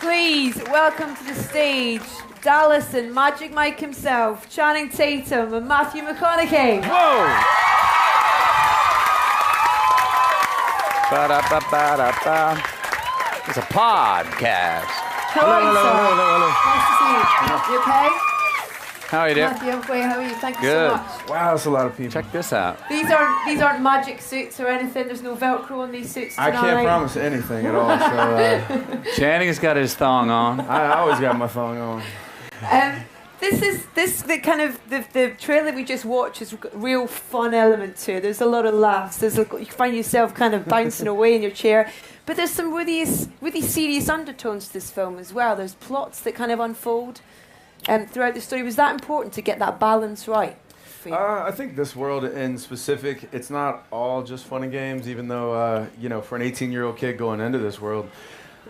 Please welcome to the stage Dallas and Magic Mike himself, Channing Tatum and Matthew McConaughey. Whoa! Ba-da-ba-ba-da-ba. It's a podcast. How are you, sir? Hello. Nice to see you. You okay? How are you doing? Matthew, I'm great. How are you? Thank you Good. so much. Wow, that's a lot of people. Check this out. These aren't magic suits or anything. There's no Velcro on these suits I tonight. can't promise anything at all, so Channing's got his thong on. I always got my phone on. The trailer we just watched is a real fun element to it. There's a lot of laughs. You find yourself kind of bouncing away in your chair. But there's some really serious undertones to this film as well. There's plots that kind of unfold throughout the story. Was that important to get that balance right for you? I think this world in specific, it's not all just fun and games, even though, for an 18-year-old kid going into this world,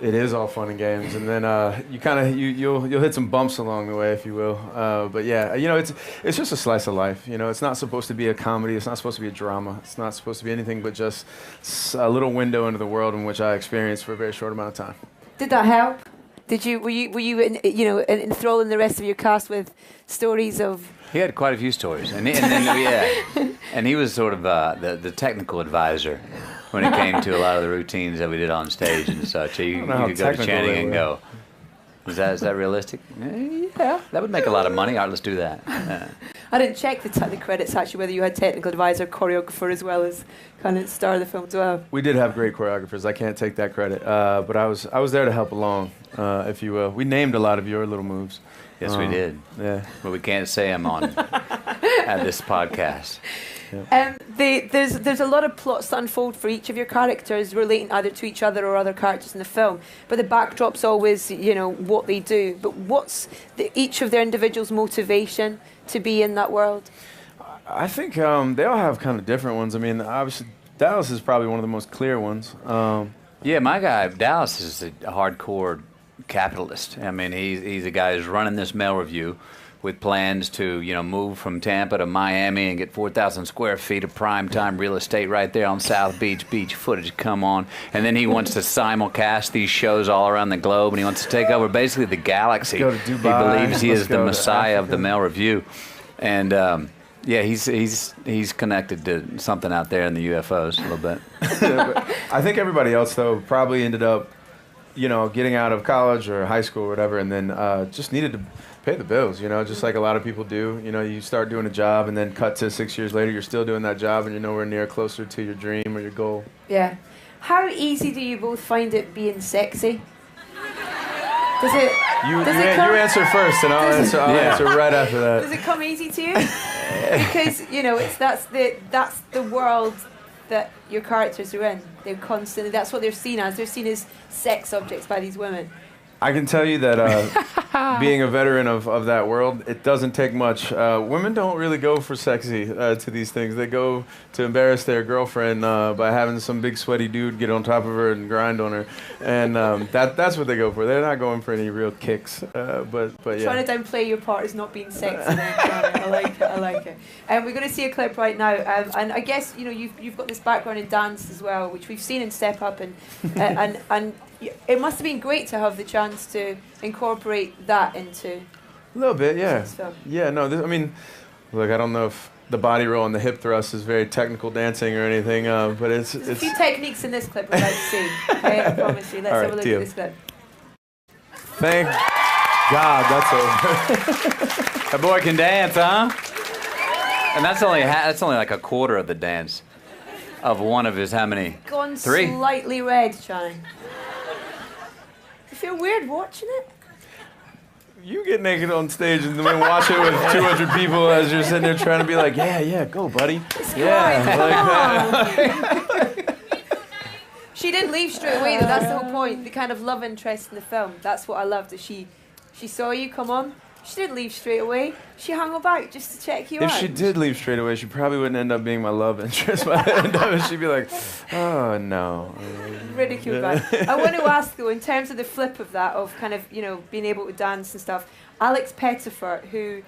it is all fun and games. And then you'll hit some bumps along the way, if you will. But yeah, it's just a slice of life. It's not supposed to be a comedy. It's not supposed to be a drama. It's not supposed to be anything but just a little window into the world in which I experienced for a very short amount of time. Did that help? Were you enthralling the rest of your cast with stories of? He had quite a few stories, and he was sort of the technical advisor when it came to a lot of the routines that we did on stage and such. So you could go to Channing and go, is that realistic? Yeah, that would make a lot of money. All right, let's do that. I didn't check the credits actually, whether you had technical advisor, choreographer, as well as kind of star of the film as well. We did have great choreographers. I can't take that credit, but I was there to help along, if you will. We named a lot of your little moves. Yes, we did. Yeah, but we can't say them on at this podcast. Yeah. There's a lot of plots that unfold for each of your characters, relating either to each other or other characters in the film. But the backdrop's always, what they do. But what's each of their individuals' motivation to be in that world? I think they all have kind of different ones. I mean, obviously, Dallas is probably one of the most clear ones. Yeah, my guy, Dallas, is a hardcore capitalist. I mean, he's a guy who's running this mail review with plans to, move from Tampa to Miami and get 4,000 square feet of primetime real estate right there on South Beach. Beach footage, come on. And then he wants to simulcast these shows all around the globe, and he wants to take over basically the galaxy. Let's go to Dubai. He believes he is the messiah of the mail review. And he's connected to something out there in the UFOs a little bit. I think everybody else, though, probably ended up, getting out of college or high school or whatever, and then just needed to pay the bills, just like a lot of people do. You start doing a job, and then cut to 6 years later, you're still doing that job, and you're nowhere near closer to your dream or your goal. Yeah. How easy do you both find it being sexy? Does it? You answer first, and I'll answer right after that. Does it come easy to you? Because that's the world that your characters are in. They're constantly. That's what they're seen as. They're seen as sex objects by these women. I can tell you that being a veteran of that world, it doesn't take much. Women don't really go for sexy to these things. They go to embarrass their girlfriend by having some big sweaty dude get on top of her and grind on her. And that's what they go for. They're not going for any real kicks. But yeah. Trying to downplay your part as not being sexy. Then, I like it. And we're going to see a clip right now. And I guess, you've got this background in dance as well, which we've seen in Step Up. And it must have been great to have the chance to incorporate that into. A little bit, yeah. This film. Yeah, no, look, I don't know if the body roll and the hip thrust is very technical dancing or anything, but There's a few techniques in this clip we'd like to see. Okay, I promise you. Let's have a look at this clip. Thank God, that's over. That boy can dance, huh? And that's only like a quarter of the dance of one of his how many? Gone 3? Slightly red, Channing. You feel weird watching it? You get naked on stage and then watch it with 200 people as you're sitting there trying to be like, yeah, go, buddy. She didn't leave straight away, though. That's the whole point. The kind of love interest in the film. That's what I loved. That she saw you come on. She didn't leave straight away. She hung about just to check you out. If she did leave straight away, she probably wouldn't end up being my love interest by the end of it. She'd be like, oh, no. Ridiculed by it. I want to ask, though, in terms of the flip of that, of kind of, being able to dance and stuff, Alex Pettifer, who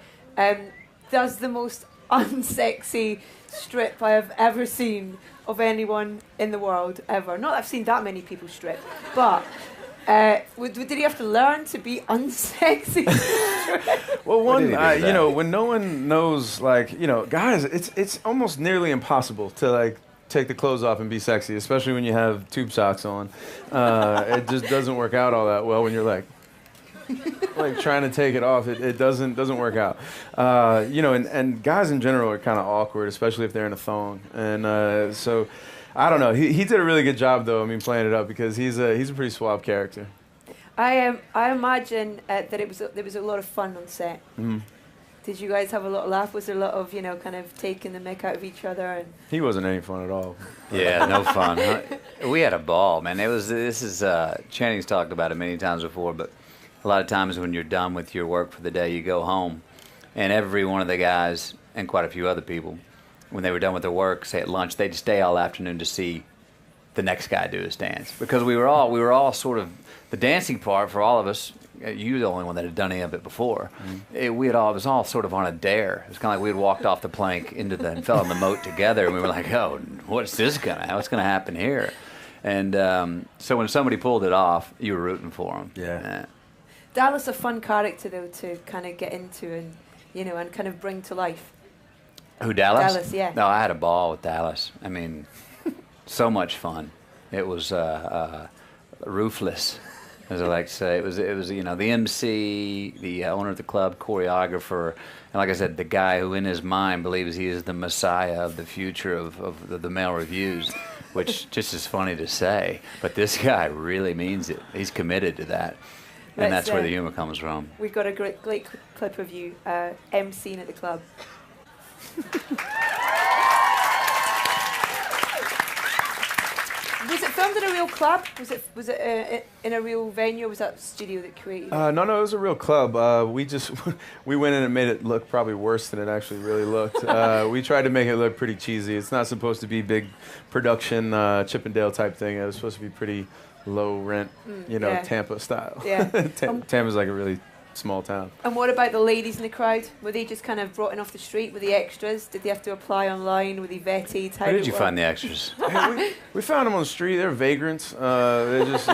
does the most unsexy strip I have ever seen of anyone in the world, ever. Not that I've seen that many people strip, but Did he have to learn to be unsexy? Well, What did he do with you that? know, when no one knows, like, you know, guys, it's almost nearly impossible to like take the clothes off and be sexy, especially when you have tube socks on. It just doesn't work out all that well when you're like trying to take it off. It doesn't work out. You know, and guys in general are kind of awkward, especially if they're in a thong. And so, I don't know. He did a really good job though. I mean, playing it up because he's a pretty suave character. I imagine that there was a lot of fun on set. Mm. Did you guys have a lot of laugh? Was there a lot of kind of taking the mick out of each other? And He wasn't any fun at all. Yeah, no fun. We had a ball, man. This is Channing's talked about it many times before, but a lot of times when you're done with your work for the day, you go home, and every one of the guys and quite a few other people, when they were done with their work, say at lunch, they'd stay all afternoon to see the next guy do his dance, because we were all sort of the dancing part for all of us. You were the only one that had done any of it before. It was all sort of on a dare. It was kind of like we had walked off the plank and fell in the moat together, and we were like, oh, what's gonna happen here? And so when somebody pulled it off, you were rooting for them. Yeah. Dallas a fun character though to kind of get into and and kind of bring to life. Who, Dallas? Dallas, yeah. No, I had a ball with Dallas. I mean, so much fun. It was ruthless, as I like to say. It was the MC, the owner of the club, choreographer, and like I said, the guy who in his mind believes he is the messiah of the future of the male reviews, which just is funny to say. But this guy really means it. He's committed to that. And that's where the humor comes from. We've got a great clip of you emceeing at the club. Was it filmed in a real club? Was it in a real venue? Or was that studio that created it? No, it was a real club. We went in and made it look probably worse than it actually really looked. We tried to make it look pretty cheesy. It's not supposed to be big production Chippendale type thing. It was supposed to be pretty low rent, yeah. Tampa style. Yeah. Tampa's like a really small town. And what about the ladies in the crowd? Were they just kind of brought in off the street? Were they extras? Did they have to apply online? Were they vetted? How did you find the extras? Hey, we found them on the street. They're vagrants. They're just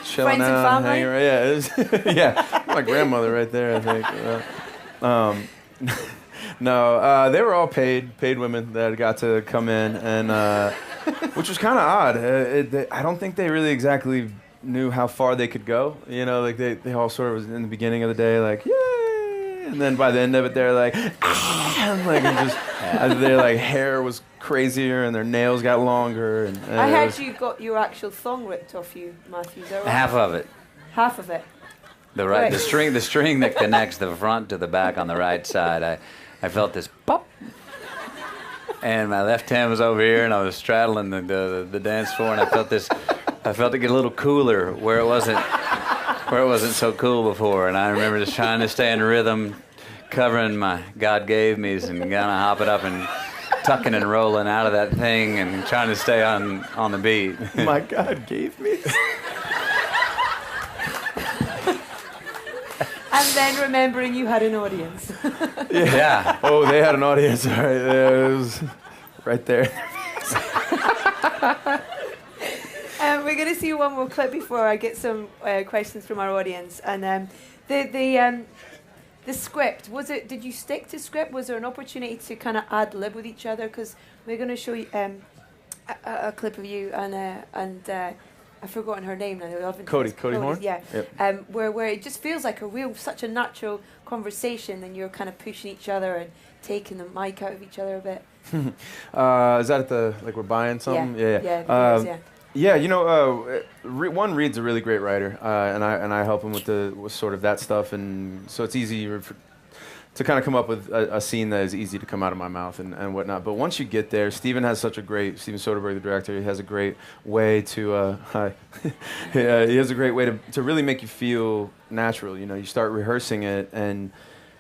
chilling Friends and out, family? hanging around. Yeah, yeah. My grandmother right there, I think. No, they were all paid women that got to come in, and which was kind of odd. I don't think they really exactly knew how far they could go. Like they all sort of was in the beginning of the day, like, yay! And then by the end of it, they're like, ah! Like, and just, their like hair was crazier and their nails got longer. And I heard you got your actual thong ripped off you, Matthew. Is that right? Half of it. Half of it. The string that connects the front to the back on the right side. I felt this pop. And my left hand was over here, and I was straddling the dance floor, and I felt it get a little cooler where it wasn't so cool before. And I remember just trying to stay in rhythm, covering my God gave me's and kind of hopping up and tucking and rolling out of that thing and trying to stay on the beat. My God gave me. And then remembering you had an audience. Yeah. Oh, they had an audience. All right, it was right there. We're going to see one more clip before I get some questions from our audience. And the script, did you stick to script? Was there an opportunity to kind of ad-lib with each other? Because we're going to show you a clip of you and I've forgotten her name now. Cody Horn? Yeah. Yep. Where it just feels like such a natural conversation, and you're kind of pushing each other and taking the mic out of each other a bit. Is that at we're buying something? Yeah. Yeah, one Reed's a really great writer, and I help him with sort of that stuff, and so it's easy to kind of come up with a scene that is easy to come out of my mouth and whatnot. But once you get there, Steven Soderbergh, the director, he has a great way to he has a great way to really make you feel natural. You start rehearsing it and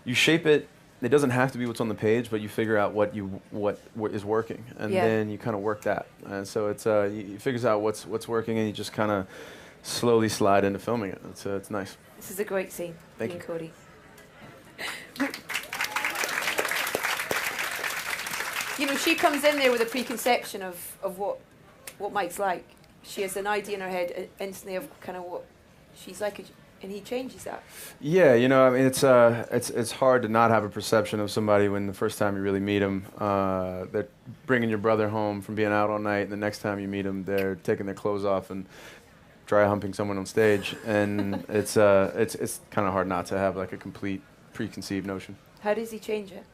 you shape it. It doesn't have to be what's on the page, but you figure out what is working, and then you kind of work that. And so it's you figures out what's working, and you just kind of slowly slide into filming it. It's nice. This is a great scene. Thank you, Cody. She comes in there with a preconception of what Mike's like. She has an idea in her head instantly of kind of what she's like, and he changes that. Yeah, you know, I mean, it's hard to not have a perception of somebody when the first time you really meet them, they're bringing your brother home from being out all night, and the next time you meet them, they're taking their clothes off and dry humping someone on stage, and it's kind of hard not to have like a complete preconceived notion. How does he change it?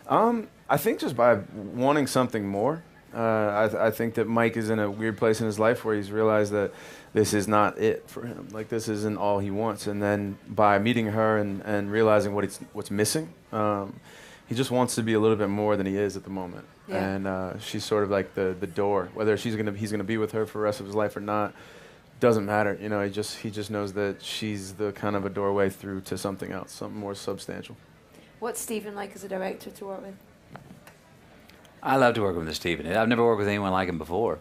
I think just by wanting something more. I think that Mike is in a weird place in his life where he's realized that this is not it for him. Like, this isn't all he wants. And then by meeting her and realizing what's missing, he just wants to be a little bit more than he is at the moment. Yeah. And she's sort of like the door. Whether he's gonna be with her for the rest of his life or not, doesn't matter. You know, he just knows that she's the kind of a doorway through to something else, something more substantial. What's Stephen like as a director to work with? I love to work with Stephen. I've never worked with anyone like him before.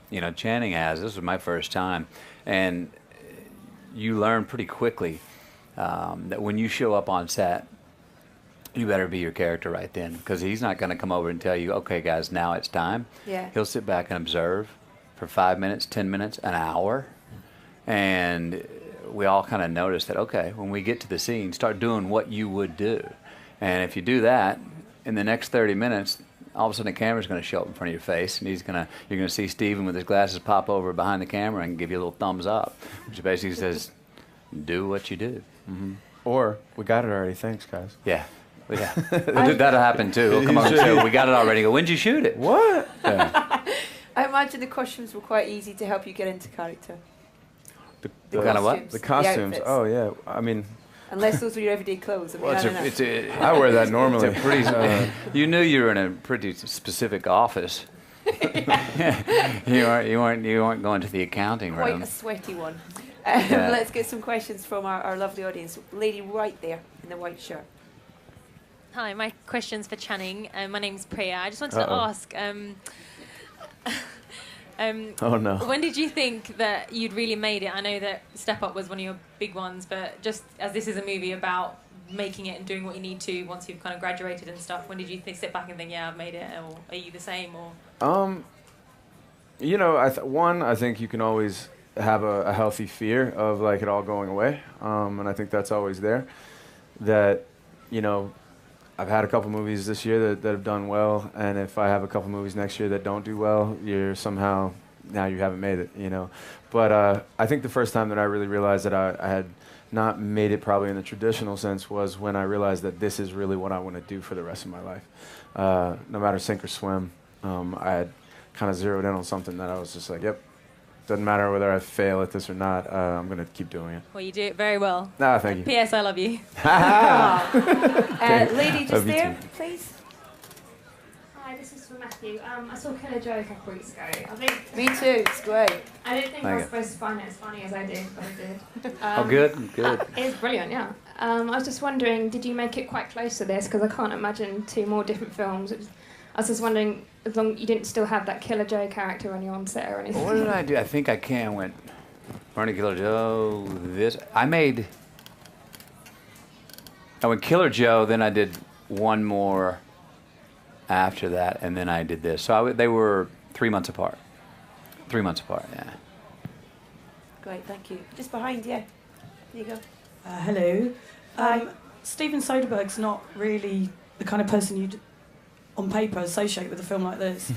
You know, Channing has. This was my first time. And you learn pretty quickly that when you show up on set, you better be your character right then. Because he's not going to come over and tell you, okay, guys, now it's time. Yeah. He'll sit back and observe for 5 minutes, 10 minutes, an hour. And we all kind of notice that, okay, when we get to the scene, start doing what you would do. And if you do that, in the next 30 minutes, all of a sudden the camera's going to show up in front of your face, and you're going to see Steven with his glasses pop over behind the camera and give you a little thumbs up, which basically says, do what you do. Mm-hmm. Or, we got it already, thanks, guys. Yeah. Yeah. That'll happen too. He'll come on the show, we got it already. Go, when'd you shoot it? What? Yeah. I imagine the costumes were quite easy to help you get into character. What kind of what? The costumes. outfits. Oh, yeah. I mean... Unless those were your everyday clothes. I mean, I don't know. I wear that normally. It's a pretty, you knew you were in a pretty specific office. you weren't going to the accounting room. Quite a sweaty one. Yeah. Let's get some questions from our lovely audience. Lady right there in the white shirt. Hi, my question's for Channing. My name's Priya. I just wanted to ask, oh no. when did you think that you'd really made it? I know that Step Up was one of your big ones, but just as this is a movie about making it and doing what you need to once you've kind of graduated and stuff, when did you sit back and think, yeah, I've made it, or are you the same? Or You know, I think you can always have a healthy fear of like it all going away, and I think that's always there. That, you know, I've had a couple movies this year that have done well, and if I have a couple movies next year that don't do well, you're somehow, now you haven't made it, you know. But I think the first time that I really realized that I had not made it probably in the traditional sense was when I realized that this is really what I want to do for the rest of my life. No matter sink or swim, I had kind of zeroed in on something that I was just like, yep, doesn't matter whether I fail at this or not, I'm going to keep doing it. well, you do it very well. Ah, thank you. P.S. I love you. Lady just there, please. Hi, this is for Matthew. I saw Killer Joe a couple weeks ago. I think Me too, it's great. I didn't think Thank I was you. supposed to find it as funny as I did, but I did. Oh, good, good. It's brilliant, yeah. I was just wondering, did you make it quite close to this? Because I can't imagine two more different films. I was just wondering, as long as you didn't still have that Killer Joe character when you're on set or anything. What did I do? I think I went Bernie Killer Joe, I went Killer Joe, then I did one more after that, and then I did this. So they were 3 months apart. 3 months apart, yeah. Great, thank you. Just behind you. There you go. Hello. Hi. Steven Soderbergh's not really the kind of person you'd, on paper, associate with a film like this.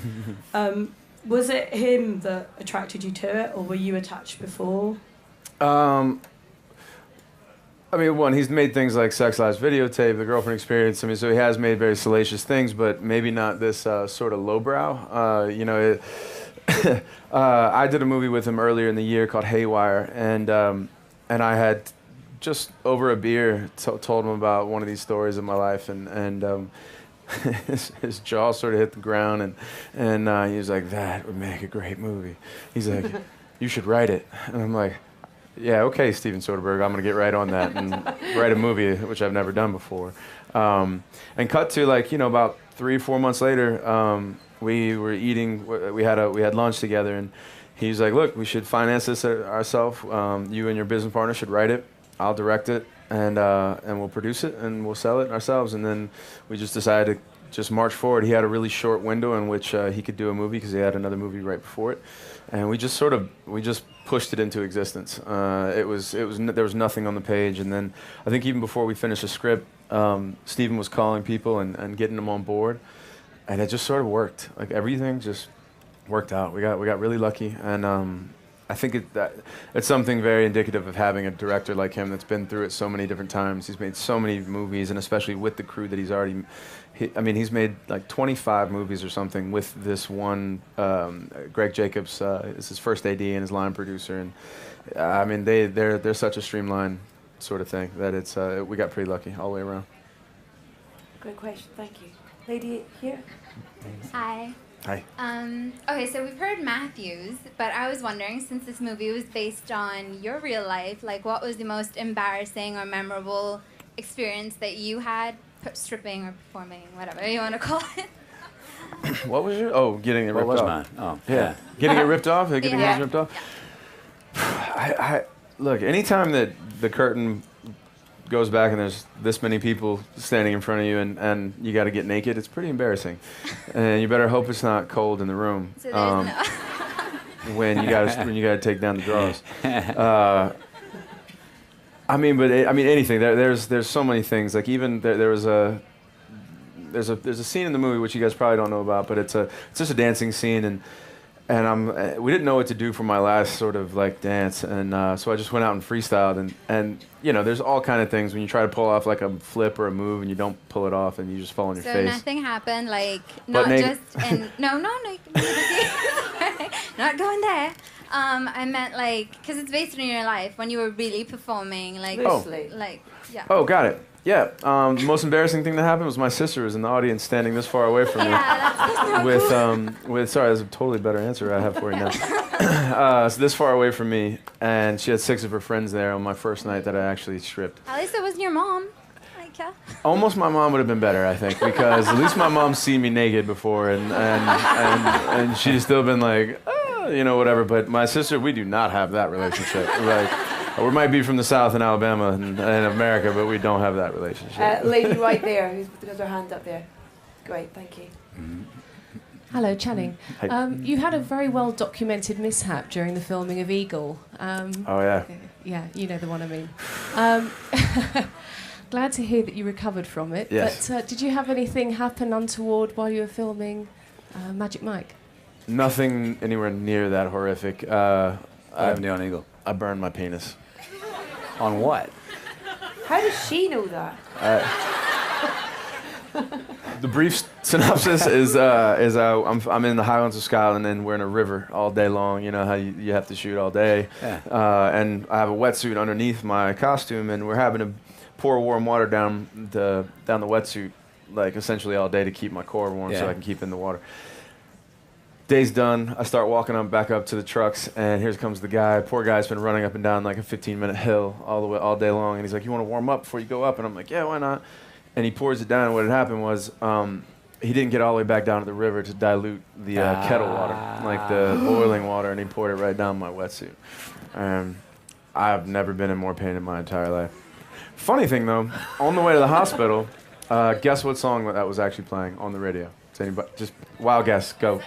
Was it him that attracted you to it, or were you attached before? I mean, one, he's made things like Sex Lives Videotape, The Girlfriend Experience. I mean, so he has made very salacious things, but maybe not this sort of lowbrow. You know, I did a movie with him earlier in the year called Haywire, and I had just over a beer told him about one of these stories in my life, and his jaw sort of hit the ground, and he was like, "That would make a great movie." He's like, "You should write it," and I'm like, "Yeah, okay, Steven Soderbergh, I'm gonna get right on that and write a movie," which I've never done before. And cut to like, you know, about 3-4 months later, we were eating. We had lunch together, and he's like, "Look, we should finance this ourselves. You and your business partner should write it. I'll direct it, and we'll produce it, and we'll sell it ourselves." And then we just decided to just march forward. He had a really short window in which he could do a movie because he had another movie right before it, and we just pushed it into existence. There was nothing on the page, and then I think even before we finished the script, Steven was calling people and getting them on board, and it just sort of worked. Like everything just worked out. We got really lucky, and I think it's something very indicative of having a director like him that's been through it so many different times. He's made so many movies, and especially with the crew that he's already. He's made like 25 movies or something with this one. Greg Jacobs is his first AD and his line producer, and they're such a streamlined sort of thing that it's we got pretty lucky all the way around. Great question, thank you. Lady here. Hi. Hi. Okay, so we've heard Matthew's, but I was wondering, since this movie was based on your real life, like what was the most embarrassing or memorable experience that you had stripping or performing, whatever you want to call it? What was your? Oh, getting it ripped What was off. mine? Oh, Yeah. Getting it ripped off? Getting Yeah. yours ripped off? I look, anytime that the curtain goes back and there's this many people standing in front of you and you got to get naked, it's pretty embarrassing. And you better hope it's not cold in the room. So there's no... when you gotta take down the drawers. Anything. There's so many things. Like even there's a scene in the movie which you guys probably don't know about, but it's just a dancing scene, and we didn't know what to do for my last sort of like dance, and so I just went out and freestyled, and there's all kind of things when you try to pull off like a flip or a move and you don't pull it off and you just fall on your So face. nothing happened, like But not just in no, not going there. I meant like because it's based on your life when you were really performing, like Loosely. like yeah. Oh, got it. Yeah. The most embarrassing thing that happened was my sister was in the audience standing this far away from me. Yeah, that's not cool. Sorry, that's a totally better answer I have for you now. So this far away from me, and she had 6 of her friends there on my first night that I actually stripped. At least it wasn't your mom. Like yeah. Almost my mom would have been better, I think, because at least my mom's seen me naked before, and she's still been like, whatever. But my sister, we do not have that relationship. Like, we might be from the South in Alabama and America, but we don't have that relationship. Lady right there, who's got her hand up there. Great, thank you. Hello, Channing. Hi. You had a very well documented mishap during the filming of Eagle. Oh, yeah. Yeah, you know the one I mean. Glad to hear that you recovered from it. Yes. But did you have anything happen untoward while you were filming Magic Mike? Nothing anywhere near that horrific. I have on Eagle. I burned my penis. On what? How does she know that? The brief synopsis is I'm in the Highlands of Scotland and we're in a river all day long. You know how you have to shoot all day. Yeah. And I have a wetsuit underneath my costume, and we're having to pour warm water down the wetsuit, like essentially all day to keep my core warm so I can keep in the water. Day's done. I start walking back up to the trucks, and here comes the guy. Poor guy's been running up and down like a 15-minute hill all day long, and he's like, "You want to warm up before you go up?" And I'm like, "Yeah, why not?" And he pours it down. And what had happened was he didn't get all the way back down to the river to dilute the kettle water, like the boiling water, and he poured it right down my wetsuit. I've never been in more pain in my entire life. Funny thing though, on the way to the hospital, guess what song that was actually playing on the radio? Does anybody just wild guess? Go.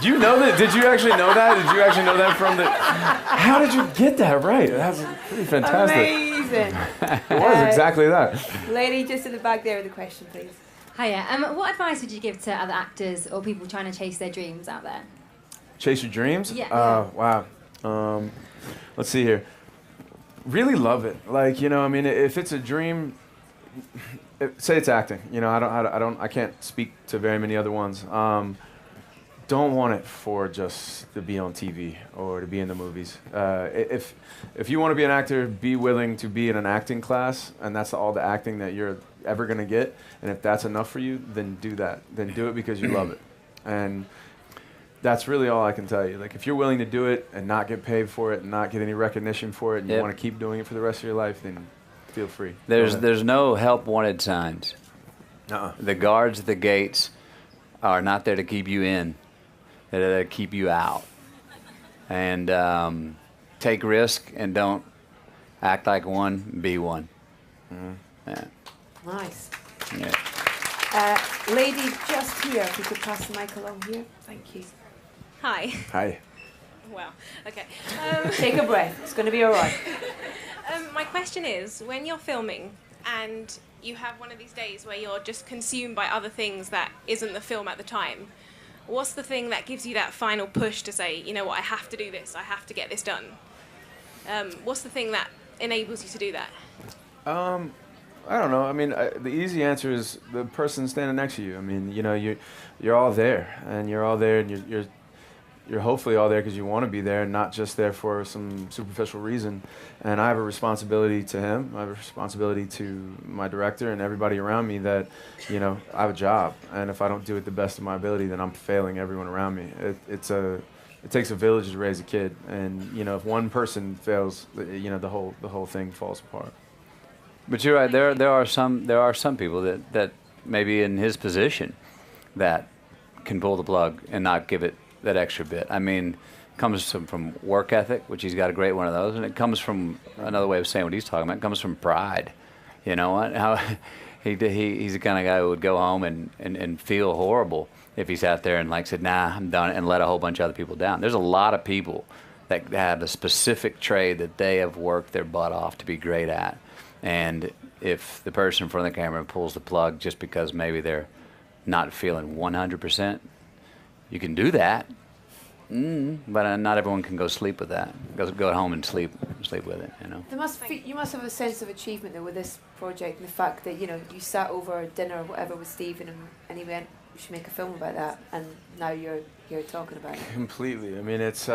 Do you know that? Did you actually know that? Did you actually know that from the? How did you get that right? That's pretty fantastic. Amazing. It was exactly that. Lady just in the back there with a question, please. Hiya. What advice would you give to other actors or people trying to chase their dreams out there? Chase your dreams? Yeah. Wow. Let's see here. Really love it. Like, if it's a dream, say it's acting. I can't speak to very many other ones. Don't want it for just to be on TV or to be in the movies. If you want to be an actor, be willing to be in an acting class, and that's all the acting that you're ever going to get. And if that's enough for you, then do that. Then do it because you love it. And that's really all I can tell you. Like, if you're willing to do it and not get paid for it and not get any recognition for it, and you want to keep doing it for the rest of your life, then feel free. There's no help wanted signs. The guards at the gates are not there to keep you in. They're there to keep you out. And take risk and don't act like one, be one. Mm-hmm. Yeah. Nice. Yeah. Lady just here, if you could pass the mic along here. Thank you. Hi. Hi. Wow. Okay. Take a breath. It's going to be all right. My question is, when you're filming and you have one of these days where you're just consumed by other things that isn't the film at the time, what's the thing that gives you that final push to say, you know what, I have to do this, I have to get this done? What's the thing that enables you to do that? I don't know. I mean, the easy answer is the person standing next to you. I mean, you know, you're all there, and you're all there, and you're hopefully all there because you want to be there, and not just there for some superficial reason. And I have a responsibility to him. I have a responsibility to my director and everybody around me that, you know, I have a job, and if I don't do it the best of my ability, then I'm failing everyone around me. It takes a village to raise a kid, and you know, if one person fails, you know, the whole thing falls apart. But you're right. There are some people that maybe in his position that can pull the plug and not give it that extra bit. I mean, it comes from work ethic, which he's got a great one of those, and it comes from another way of saying what he's talking about. It comes from pride. You know what? How he's the kind of guy who would go home and feel horrible if he sat there and like said, "Nah, I'm done," and let a whole bunch of other people down. There's a lot of people that have a specific trade that they have worked their butt off to be great at. And if the person in front of the camera pulls the plug just because maybe they're not feeling 100%, you can do that, but not everyone can go sleep with that. Go home and sleep with it. You know. You must have a sense of achievement though with this project, and the fact that you know you sat over dinner or whatever with Stephen, and he went, "We should make a film about that," and now you're here talking about it. Completely. I mean, it's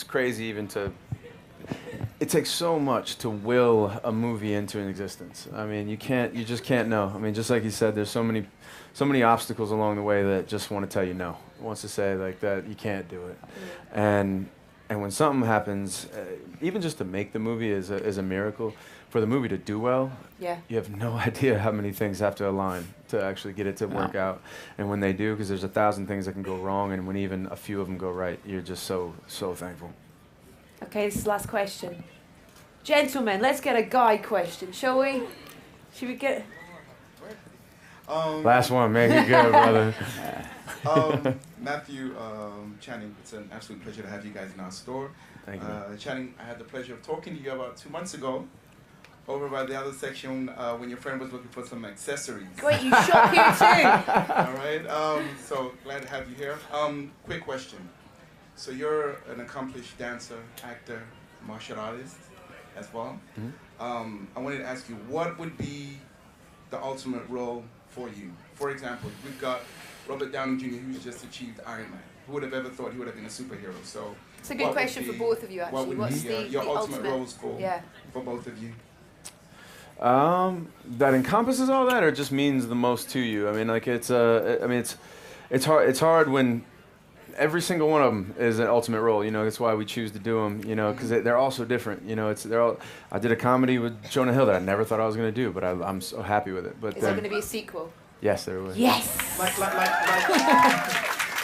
crazy even to. It takes so much to will a movie into an existence. I mean, you just can't know. I mean, just like you said, there's so many obstacles along the way that just want to tell you no. Wants to say like that you can't do it. And when something happens, even just to make the movie is a miracle. For the movie to do well, you have no idea how many things have to align to actually get it to work out. And when they do, because there's 1,000 things that can go wrong, and when even a few of them go right, you're just so thankful. Okay, this is the last question. Gentlemen, let's get a guy question, shall we? Should we get... Last one, make it good, brother. Matthew, Channing, it's an absolute pleasure to have you guys in our store. Thank you. Channing, I had the pleasure of talking to you about 2 months ago, over by the other section when your friend was looking for some accessories. Great, you shop here too. All right, so glad to have you here. Quick question. So you're an accomplished dancer, actor, martial artist as well. Mm-hmm. I wanted to ask you, what would be the ultimate role for you? For example, we've got Robert Downey Jr., who's just achieved Iron Man. Who would have ever thought he would have been a superhero? So it's a good question for both of you, actually. What would What's be your ultimate roles for both of you? That encompasses all that, or just means the most to you? I mean, like it's hard. It's hard when every single one of them is an ultimate role. You know, that's why we choose to do them. You know, because they're all so different. You know, I did a comedy with Jonah Hill that I never thought I was going to do, but I'm so happy with it. But is there going to be a sequel? Yes, there will. Yes.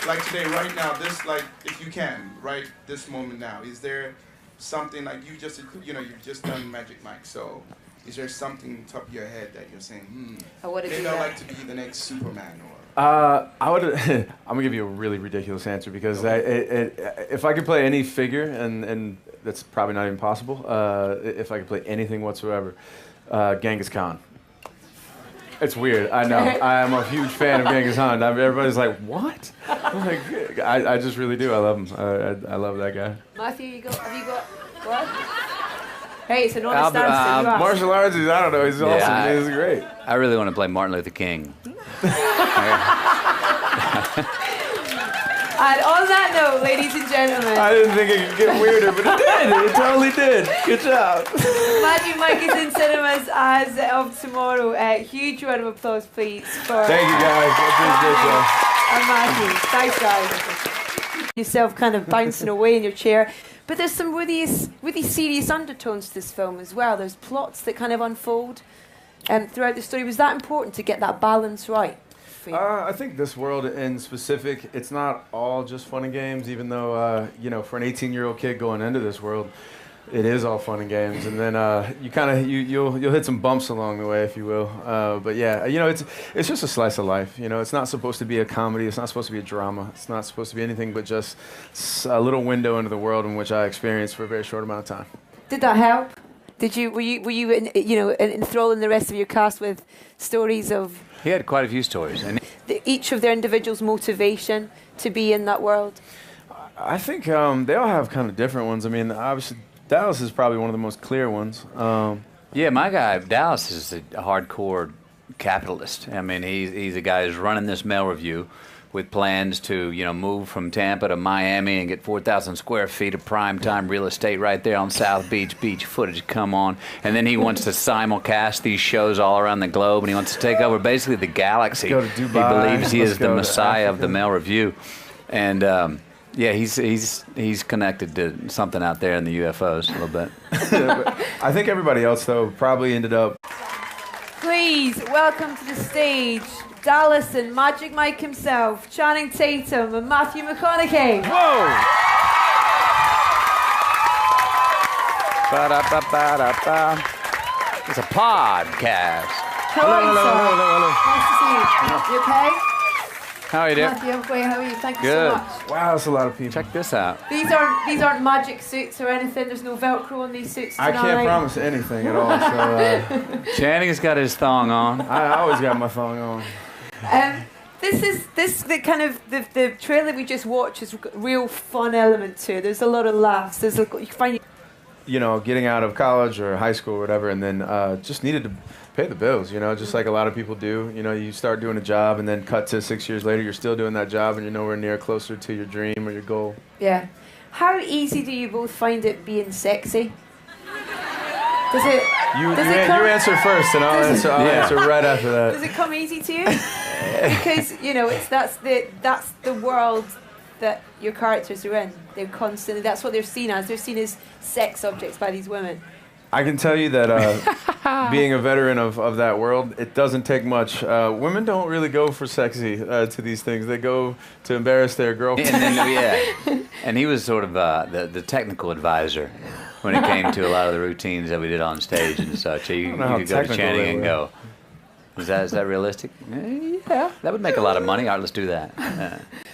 Like today, right now, this if you can, right this moment now, is there something like you've just done Magic Mike, so is there something top of your head that you're saying, maybe I'd like to be the next Superman or? I would. I'm gonna give you a really ridiculous answer because if I could play any figure, and that's probably not even possible. If I could play anything whatsoever, Genghis Khan. It's weird. I know. I am a huge fan of Genghis Khan. Everybody's like, what? I'm like, I just really do. I love him. I love that guy. Matthew, have you got what? Hey, it's an honest answer. Martial arts, I don't know. He's awesome. He's great. I really want to play Martin Luther King. And on that note, ladies and gentlemen, I didn't think it could get weirder, but it did. It totally did. Good job. Magic Mike is in cinemas as of tomorrow. Huge round of applause, please. Thank you, guys. I appreciate you. And Matthew. Thanks, guys. Yourself kind of bouncing away in your chair. But there's some really serious undertones to this film as well. There's plots that kind of unfold throughout the story. Was that important to get that balance right? I think this world in specific, it's not all just fun and games, even though, for an 18-year-old kid going into this world, it is all fun and games, and then you'll hit some bumps along the way, if you will. But yeah, it's just a slice of life. It's not supposed to be a comedy. It's not supposed to be a drama. It's not supposed to be anything but just a little window into the world in which I experienced for a very short amount of time. Did that help? Were you enthralling the rest of your cast with stories of? He had quite a few stories, and each of their individuals' motivation to be in that world. I think they all have kind of different ones. I mean, obviously Dallas is probably one of the most clear ones. Yeah, my guy Dallas is a hardcore capitalist. I mean, he's a guy who's running this mail review with plans to move from Tampa to Miami and get 4,000 square feet of primetime real estate right there on South Beach. Beach footage, come on. And then he wants to simulcast these shows all around the globe, and he wants to take over basically the galaxy. Let's go to Dubai. He believes he is the messiah Africa. of the mail review, and yeah, he's connected to something out there in the UFOs a little bit. I think everybody else though probably ended up. Please welcome to the stage Dallas and Magic Mike himself, Channing Tatum and Matthew McConaughey. Whoa! Ba-da-ba-ba-da-ba. It's a podcast. Hello. Hello. Nice to see you. You okay? How are you doing? Matthew, I'm great. How are you? Thank you Good. so much. Wow, that's a lot of people. Check this out. These aren't magic suits or anything. There's no Velcro on these suits I tonight. can't promise anything at all. So Channing's got his thong on. I always got my phone on. The trailer we just watched has got a real fun element to it. There's a lot of laughs. You can find getting out of college or high school or whatever, and then just needed to pay the bills, just like a lot of people do. You start doing a job and then cut to 6 years later, you're still doing that job and you're nowhere near closer to your dream or your goal. Yeah. How easy do you both find it being sexy? Does it? You answer first, and I'll answer right after that. Does it come easy to you? Because that's the world that your characters are in. They're constantly. That's what they're seen as. They're seen as sex objects by these women. I can tell you that being a veteran of that world, it doesn't take much. Women don't really go for sexy to these things. They go to embarrass their girlfriend. And he was sort of the technical advisor when it came to a lot of the routines that we did on stage and such. You could go to Channing and go, is that realistic? Yeah, that would make a lot of money. All right, let's do that.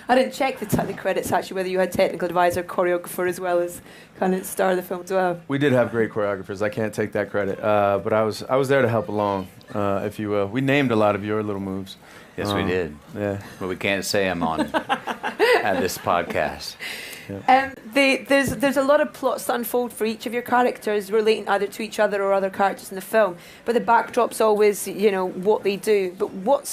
I didn't check the credits actually, whether you had technical advisor, choreographer, as well as kind of star of the film as well. We did have great choreographers. I can't take that credit, but I was there to help along, if you will. We named a lot of your little moves. Yes, we did. Yeah, but we can't say them on at this podcast. Yeah. There's a lot of plots that unfold for each of your characters relating either to each other or other characters in the film. But the backdrop's always, what they do. But what's